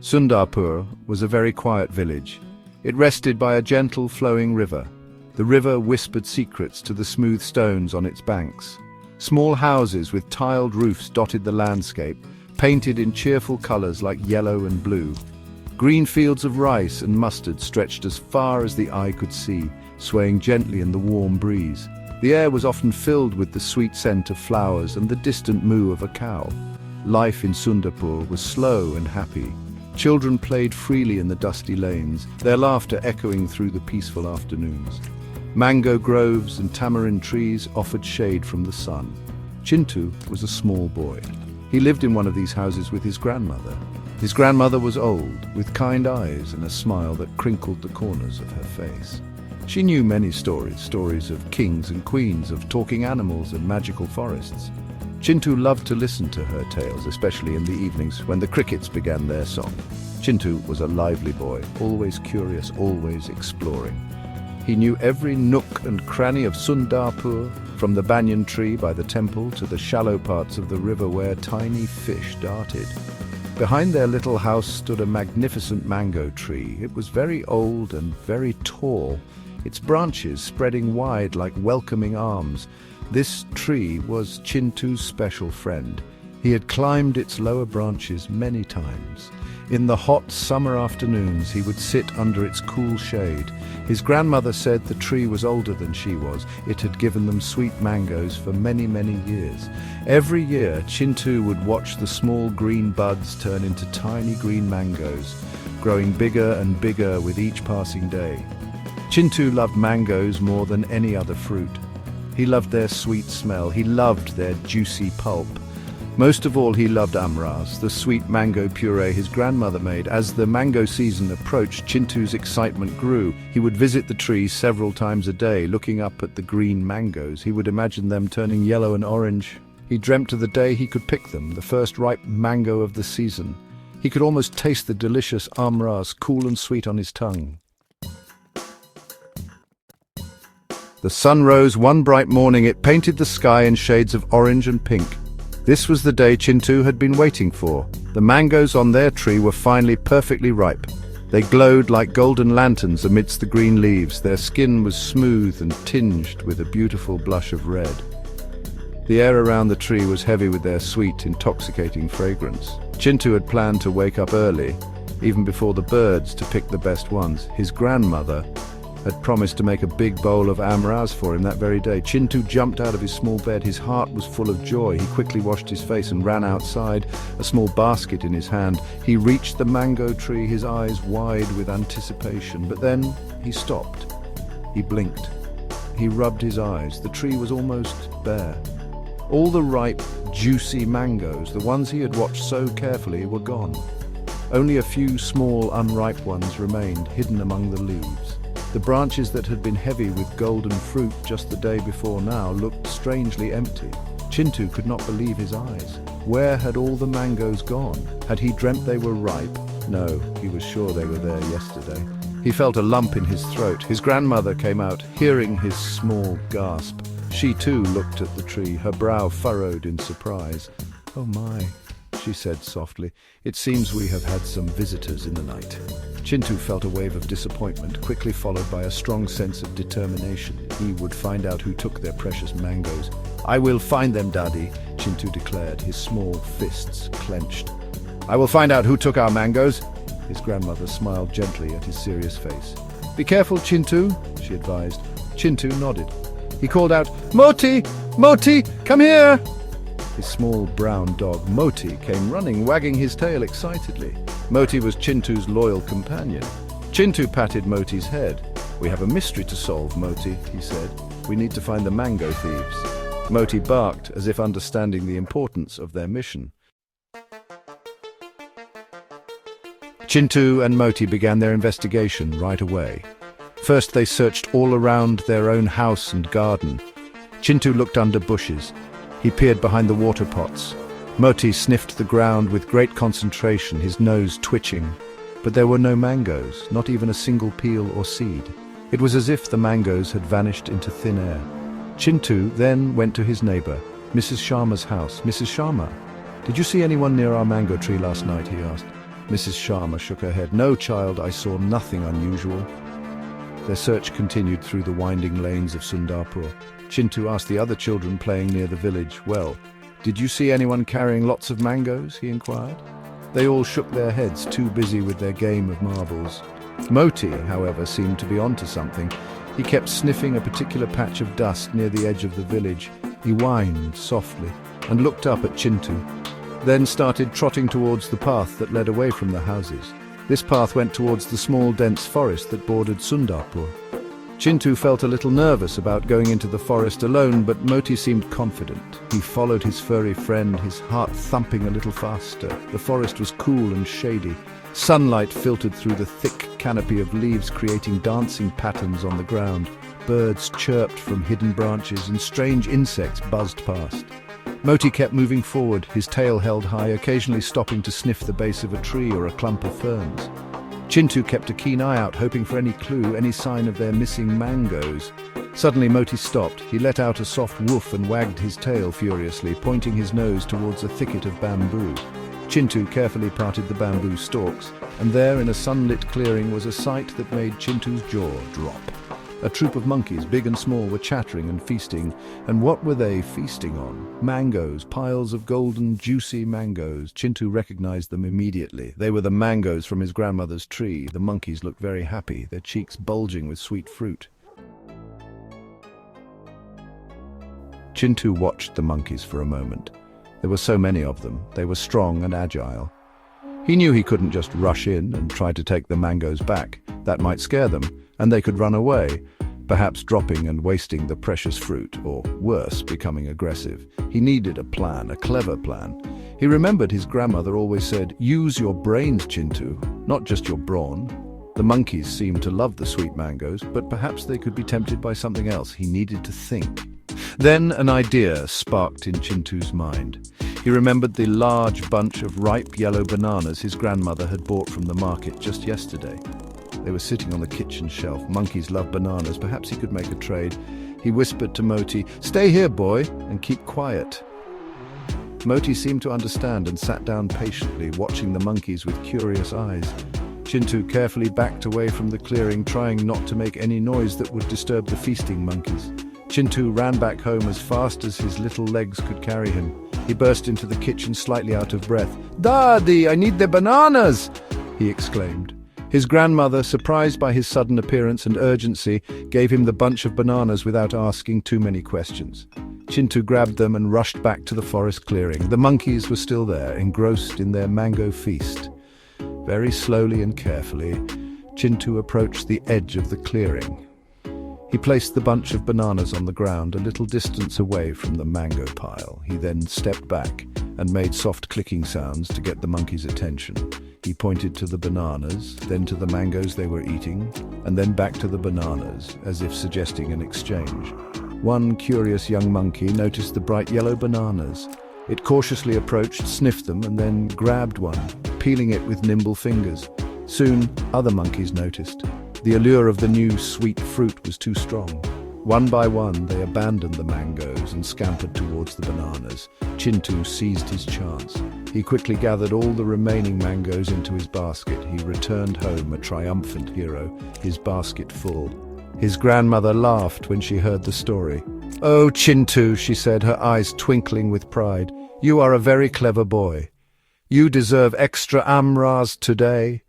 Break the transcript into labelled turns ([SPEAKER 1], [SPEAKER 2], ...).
[SPEAKER 1] Sundarpur was a very quiet village. It rested by a gentle flowing river. The river whispered secrets to the smooth stones on its banks. Small houses with tiled roofs dotted the landscape, painted in cheerful colors like yellow and blue. Green fields of rice and mustard stretched as far as the eye could see, swaying gently in the warm breeze. The air was often filled with the sweet scent of flowers and the distant moo of a cow. Life in Sundarpur was slow and happy. Children played freely in the dusty lanes, their laughter echoing through the peaceful afternoons. Mango groves and tamarind trees offered shade from the sun. Chintu was a small boy. He lived in one of these houses with his grandmother. His grandmother was old, with kind eyes and a smile that crinkled the corners of her face. She knew many stories of kings and queens, of talking animals and magical forests. Chintu loved to listen to her tales, especially in the evenings when the crickets began their song. Chintu was a lively boy, always curious, always exploring. He knew every nook and cranny of Sundarpur, from the banyan tree by the temple to the shallow parts of the river where tiny fish darted. Behind their little house stood a magnificent mango tree. It was very old and very tall, its branches spreading wide like welcoming arms. This tree was Chintu's special friend. He had climbed its lower branches many times. In the hot summer afternoons, he would sit under its cool shade. His grandmother said the tree was older than she was. It had given them sweet mangoes for many, many years. Every year, Chintu would watch the small green buds turn into tiny green mangoes, growing bigger and bigger with each passing day. Chintu loved mangoes more than any other fruit. He loved their sweet smell. He loved their juicy pulp. Most of all, he loved amras, the sweet mango puree his grandmother made. As the mango season approached, Chintu's excitement grew. He would visit the tree several times a day, looking up at the green mangoes. He would imagine them turning yellow and orange. He dreamt of the day he could pick them, the first ripe mango of the season. He could almost taste the delicious amras, cool and sweet on his tongue. The sun rose one bright morning. It painted the sky in shades of orange and pink. This was the day Chintu had been waiting for. The mangoes on their tree were finally perfectly ripe. They glowed like golden lanterns amidst the green leaves. Their skin was smooth and tinged with a beautiful blush of red. The air around the tree was heavy with their sweet, intoxicating fragrance. Chintu had planned to wake up early, even before the birds, to pick the best ones. His grandmother had promised to make a big bowl of amras for him that very day. Chintu jumped out of his small bed. His heart was full of joy. He quickly washed his face and ran outside, a small basket in his hand. He reached the mango tree, his eyes wide with anticipation. But then he stopped. He blinked. He rubbed his eyes. The tree was almost bare. All the ripe, juicy mangoes, the ones he had watched so carefully, were gone. Only a few small, unripe ones remained, hidden among the leaves. The branches that had been heavy with golden fruit just the day before now looked strangely empty. Chintu could not believe his eyes. Where had all the mangoes gone? Had he dreamt they were ripe? No, he was sure they were there yesterday. He felt a lump in his throat. His grandmother came out, hearing his small gasp. She too looked at the tree, her brow furrowed in surprise. "Oh my," she said softly. "It seems we have had some visitors in the night." Chintu felt a wave of disappointment, quickly followed by a strong sense of determination. He would find out who took their precious mangoes. "I will find them, Daddy," Chintu declared, his small fists clenched. "I will find out who took our mangoes." His grandmother smiled gently at his serious face. "Be careful, Chintu," she advised. Chintu nodded. He called out, "Moti! Moti, come here!" His small brown dog, Moti, came running, wagging his tail excitedly. Moti was Chintu's loyal companion. Chintu patted Moti's head. "We have a mystery to solve, Moti," he said. "We need to find the mango thieves." Moti barked, as if understanding the importance of their mission. Chintu and Moti began their investigation right away. First, they searched all around their own house and garden. Chintu looked under bushes. He peered behind the water pots. Moti sniffed the ground with great concentration, his nose twitching. But there were no mangoes, not even a single peel or seed. It was as if the mangoes had vanished into thin air. Chintu then went to his neighbor, Mrs. Sharma's house. "Mrs. Sharma, did you see anyone near our mango tree last night?" he asked. Mrs. Sharma shook her head. No, child, I saw nothing unusual. Their search continued through the winding lanes of Sundarpur. Chintu asked the other children playing near the village, "Well, did you see anyone carrying lots of mangoes?" he inquired. They all shook their heads, too busy with their game of marbles. Moti, however, seemed to be onto something. He kept sniffing a particular patch of dust near the edge of the village. He whined softly and looked up at Chintu, then started trotting towards the path that led away from the houses. This path went towards the small, dense forest that bordered Sundarpur. Chintu felt a little nervous about going into the forest alone, but Moti seemed confident. He followed his furry friend, his heart thumping a little faster. The forest was cool and shady. Sunlight filtered through the thick canopy of leaves, creating dancing patterns on the ground. Birds chirped from hidden branches and strange insects buzzed past. Moti kept moving forward, his tail held high, occasionally stopping to sniff the base of a tree or a clump of ferns. Chintu kept a keen eye out, hoping for any clue, any sign of their missing mangoes. Suddenly Moti stopped. He let out a soft woof and wagged his tail furiously, pointing his nose towards a thicket of bamboo. Chintu carefully parted the bamboo stalks, and there in a sunlit clearing was a sight that made Chintu's jaw drop. A troop of monkeys, big and small, were chattering and feasting. And what were they feasting on? Mangoes, piles of golden, juicy mangoes. Chintu recognized them immediately. They were the mangoes from his grandmother's tree. The monkeys looked very happy, their cheeks bulging with sweet fruit. Chintu watched the monkeys for a moment. There were so many of them. They were strong and agile. He knew he couldn't just rush in and try to take the mangoes back. That might scare them, and they could run away, perhaps dropping and wasting the precious fruit, or worse, becoming aggressive. He needed a plan, a clever plan. He remembered his grandmother always said, "Use your brains, Chintu, not just your brawn." The monkeys seemed to love the sweet mangoes, but perhaps they could be tempted by something else. He needed to think. Then an idea sparked in Chintu's mind. He remembered the large bunch of ripe yellow bananas his grandmother had bought from the market just yesterday. They were sitting on the kitchen shelf. Monkeys love bananas. Perhaps he could make a trade. He whispered to Moti, "Stay here, boy, and keep quiet." Moti seemed to understand and sat down patiently, watching the monkeys with curious eyes. Chintu carefully backed away from the clearing, trying not to make any noise that would disturb the feasting monkeys. Chintu ran back home as fast as his little legs could carry him. He burst into the kitchen slightly out of breath. "Daddy, I need the bananas!" he exclaimed. His grandmother, surprised by his sudden appearance and urgency, gave him the bunch of bananas without asking too many questions. Chintu grabbed them and rushed back to the forest clearing. The monkeys were still there, engrossed in their mango feast. Very slowly and carefully, Chintu approached the edge of the clearing. He placed the bunch of bananas on the ground a little distance away from the mango pile. He then stepped back and made soft clicking sounds to get the monkeys' attention. He pointed to the bananas, then to the mangoes they were eating, and then back to the bananas, as if suggesting an exchange. One curious young monkey noticed the bright yellow bananas. It cautiously approached, sniffed them, and then grabbed one, peeling it with nimble fingers. Soon, other monkeys noticed. The allure of the new sweet fruit was too strong. One by one, they abandoned the mangoes and scampered towards the bananas. Chintu seized his chance. He quickly gathered all the remaining mangoes into his basket. He returned home a triumphant hero, his basket full. His grandmother laughed when she heard the story. "Oh, Chintu," she said, her eyes twinkling with pride, "you are a very clever boy. You deserve extra amras today."